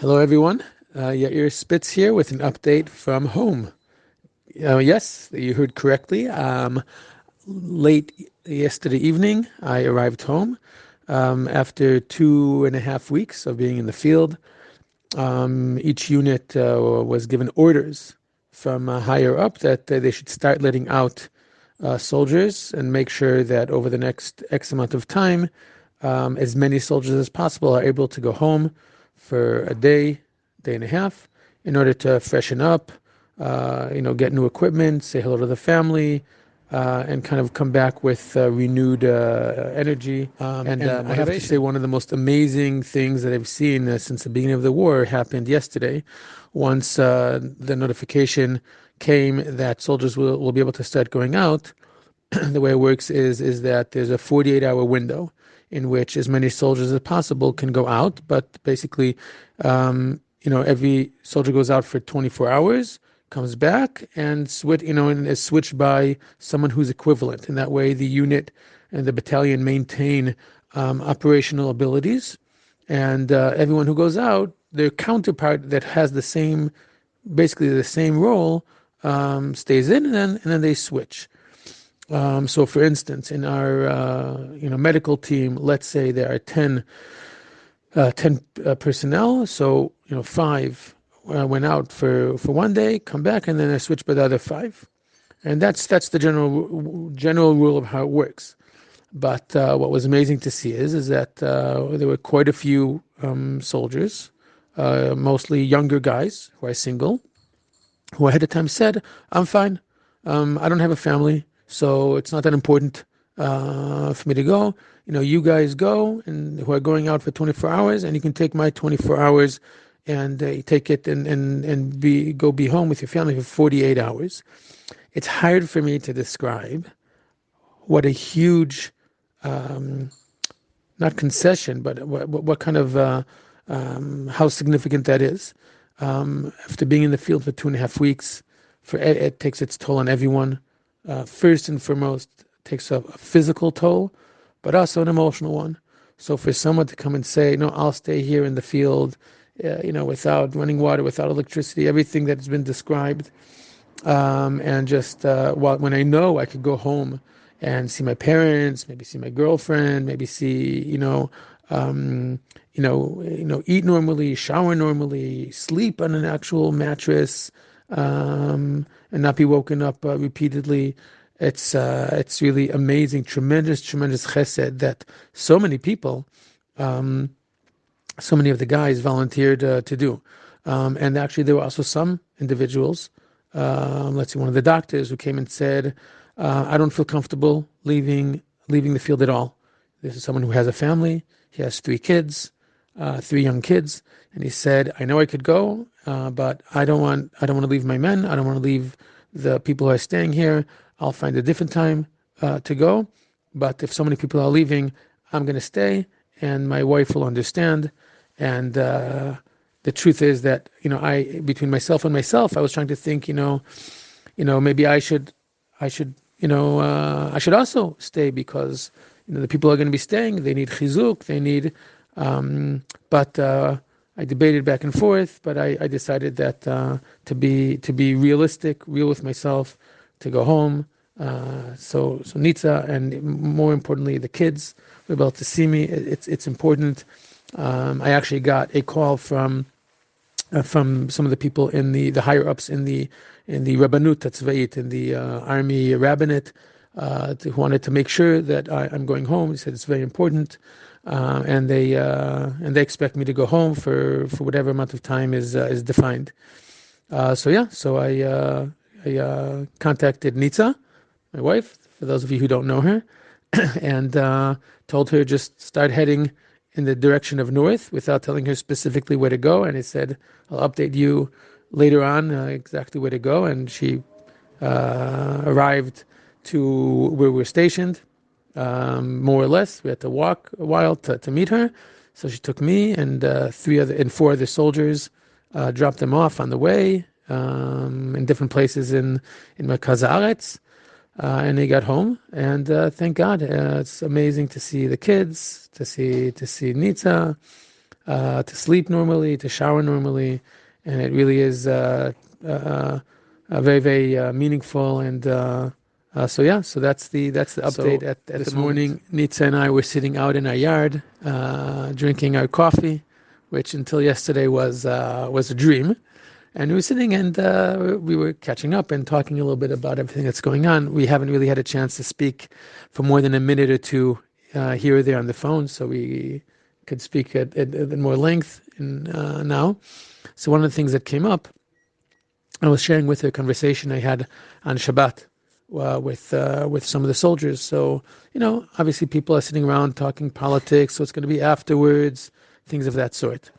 Hello, everyone. Yair Spitz here with an update from home. Yes, you heard correctly. Late yesterday evening, I arrived home after 2.5 weeks of being in the field. Each unit was given orders from higher up that they should start letting out soldiers and make sure that over the next X amount of time, as many soldiers as possible are able to go home for a day, day and a half, in order to freshen up, get new equipment, say hello to the family, and kind of come back with renewed energy. I have to say, one of the most amazing things that I've seen since the beginning of the war happened yesterday. Once the notification came that soldiers will be able to start going out, the way it works is that there's a 48-hour window in which as many soldiers as possible can go out. But basically, every soldier goes out for 24 hours, comes back, and is switched by someone who's equivalent. And that way, the unit and the battalion maintain operational abilities. And everyone who goes out, their counterpart that has basically the same role, stays in, and then they switch. So, for instance, in our medical team, let's say there are 10 personnel. So five went out for one day, come back, and then I switch by the other five. And that's the general rule of how it works. But what was amazing to see is that there were quite a few soldiers, mostly younger guys who are single, who ahead of time said, "I'm fine. I don't have a family, so it's not that important for me to go. You guys go, and who are going out for 24 hours, and you can take my 24 hours and take it and be home with your family for 48 hours. It's hard for me to describe what a huge, not concession, but what kind of, how significant that is. After being in the field for 2.5 weeks, it takes its toll on everyone. First and foremost, takes a physical toll, but also an emotional one. So for someone to come and say, "No, I'll stay here in the field, without running water, without electricity, everything that has been described, and just when I know I could go home and see my parents, maybe see my girlfriend, maybe see, eat normally, shower normally, sleep on an actual mattress, and not be woken up repeatedly." It's really amazing, tremendous chesed that so many people, so many of the guys volunteered to do. And actually, there were also some individuals, let's see, one of the doctors who came and said, "I don't feel comfortable leaving the field at all." This is someone who has a family. He has 3 young kids, and he said, "I know I could go, but I don't want to leave my men. I don't want to leave the people who are staying here. I'll find a different time to go. But if so many people are leaving, I'm going to stay, and my wife will understand." And the truth is that between myself and myself, I was trying to think, maybe I should also stay, because the people are going to be staying. They need chizuk. They need. But I debated back and forth. But I decided that to be realistic, real with myself, to go home. So Nitza, and more importantly, the kids were able to see me. It's important. I actually got a call from some of the people in the higher ups in the Rabbanut Tzva'it, in the army rabbinate, who wanted to make sure that I'm going home. He said it's very important, and they expect me to go home for whatever amount of time is defined. So I contacted Nitza, my wife, for those of you who don't know her, and told her just start heading in the direction of north, without telling her specifically where to go. And I said, "I'll update you later on exactly where to go." And she arrived to where we're stationed, more or less. We had to walk a while to meet her. So she took me and 4 other soldiers, dropped them off on the way in different places in Merkaz Haaretz. And they got home, and thank God, it's amazing to see the kids, to see Nitza, to sleep normally, to shower normally, and it really is uh, very, very meaningful. And so that's the update at this morning. Nitza and I were sitting out in our yard, drinking our coffee, which until yesterday was a dream. And we were sitting and we were catching up and talking a little bit about everything that's going on. We haven't really had a chance to speak for more than a minute or two here or there on the phone, so we could speak at more length now. So one of the things that came up, I was sharing with her a conversation I had on Shabbat with some of the soldiers. So, obviously people are sitting around talking politics, so it's going to be afterwards, things of that sort.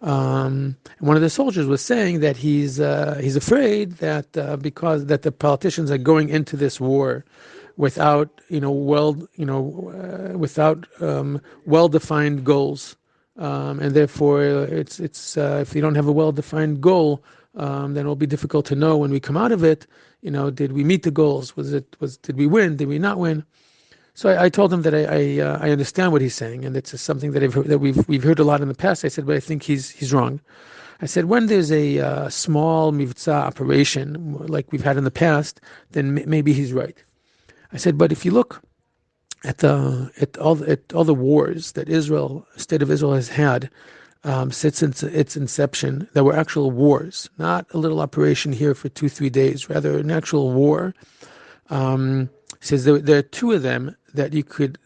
And one of the soldiers was saying that he's afraid that because that the politicians are going into this war without without well-defined goals, and therefore it's if you don't have a well-defined goal, then it'll be difficult to know when we come out of it. Did we meet the goals? Did we win? Did we not win? So I told him that I understand what he's saying, and it's something that we've heard a lot in the past. I said, but I think he's wrong. I said, when there's a small mivtza operation like we've had in the past, then maybe he's right. I said, but if you look at all the wars that state of Israel has had since its inception, that were actual wars, not a little operation here for 2-3 days, rather an actual war. Says there are two of them that you can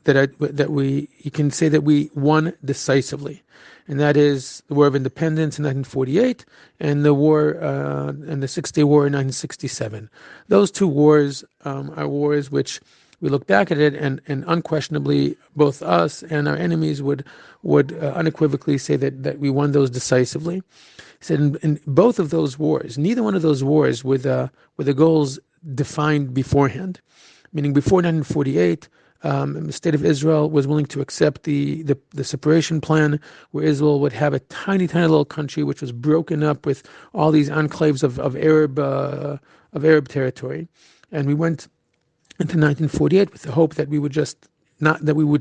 say that we won decisively, and that is the War of Independence in 1948 and the 6-Day War in 1967. Those two wars are wars which we look back at it, and unquestionably both us and our enemies would unequivocally say that we won those decisively. He said in both of those wars, neither one of those wars were the goals defined beforehand. Meaning before 1948, the state of Israel was willing to accept the separation plan, where Israel would have a tiny, tiny little country which was broken up with all these enclaves of Arab territory, and we went into 1948 with the hope that we would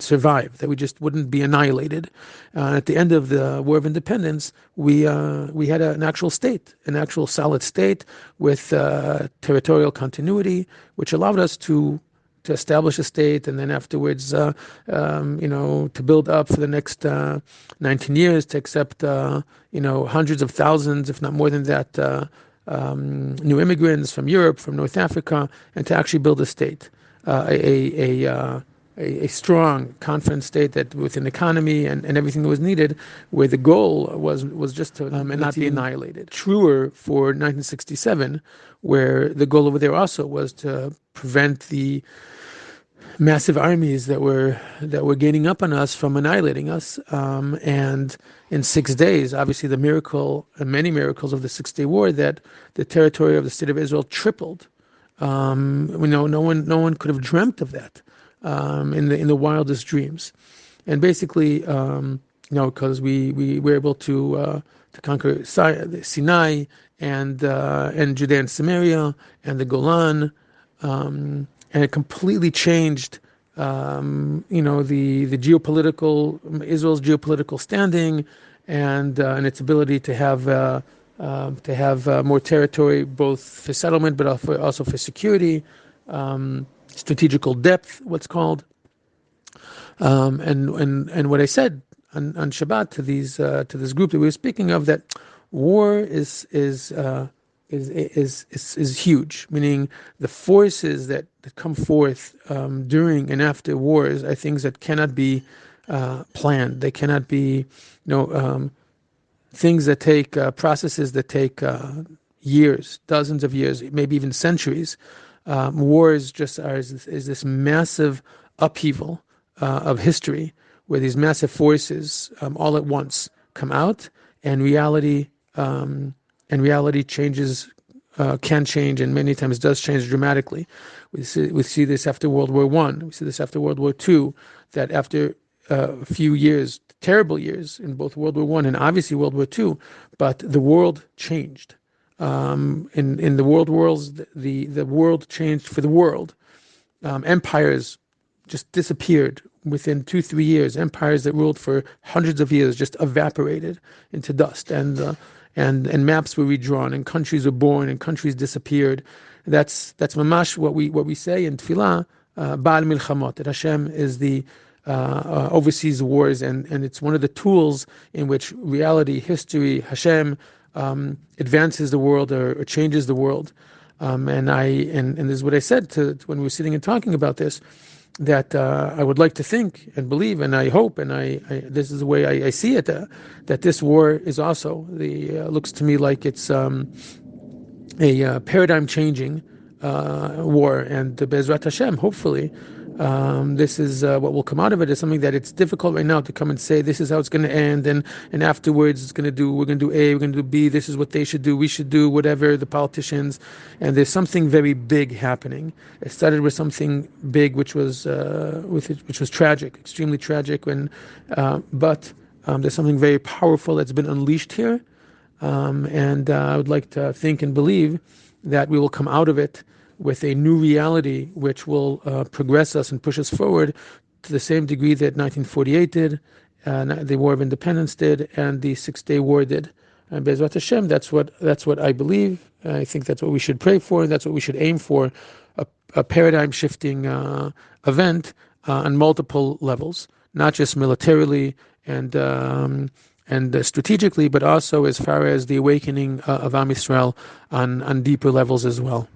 survive, that we just wouldn't be annihilated. At the end of the War of Independence, we had an actual state, an actual solid state with territorial continuity, which allowed us to establish a state, and then afterwards, to build up for the next 19 years, to accept, hundreds of thousands, if not more than that, new immigrants from Europe, from North Africa, and to actually build a state, a strong, confident state that with an economy and everything that was needed, where the goal was just to not be annihilated. Truer for 1967, where the goal over there also was to prevent the massive armies that were gaining up on us from annihilating us. And in 6 days, obviously the miracle, and many miracles of the 6-Day War, that the territory of the state of Israel tripled. No one could have dreamt of that in the wildest dreams. And basically, because we were able to conquer Sinai and Judea and Samaria and the Golan. And it completely changed, the geopolitical, Israel's geopolitical standing, and its ability to have more territory, both for settlement, but also for security, strategical depth, what's called. And what I said on Shabbat to this group that we were speaking of, that war is huge, meaning the forces that come forth during and after wars are things that cannot be planned. They cannot be, things that take processes that take years, dozens of years, maybe even centuries. Wars just is this massive upheaval of history, where these massive forces all at once come out, and reality changes, can change, and many times does change dramatically. We see this after World War I. We see this after World War II, that after a few years, terrible years in both World War I and obviously World War II, but the world changed. In the worlds, the world changed for the world. Empires just disappeared within 2-3 years. Empires that ruled for hundreds of years just evaporated into dust, and maps were redrawn, and countries were born, and countries disappeared. That's mamash what we say in Tefillah, Baal Milchamot, that Hashem is the overseas wars, and it's one of the tools in which reality, history, Hashem advances the world or changes the world. And this is what I said when we were sitting and talking about this, that I would like to think and believe, and I hope, and this is the way I see it, that this war is also looks to me like it's a paradigm changing war, and Be'ezrat Hashem, hopefully, this is what will come out of it, is something that it's difficult right now to come and say this is how it's going to end, and afterwards we're going to do A, we're going to do B, this is what they should do, we should do whatever, the politicians, and there's something very big happening. It started with something big, which was tragic, extremely tragic, but there's something very powerful that's been unleashed here, and I would like to think and believe that we will come out of it with a new reality which will progress us and push us forward to the same degree that 1948 did, the War of Independence did, and the Six-Day War did. And Be'ezrat Hashem, that's what I believe. I think that's what we should pray for, and that's what we should aim for, a paradigm-shifting event on multiple levels, not just militarily and strategically, but also as far as the awakening of Am Yisrael on deeper levels as well.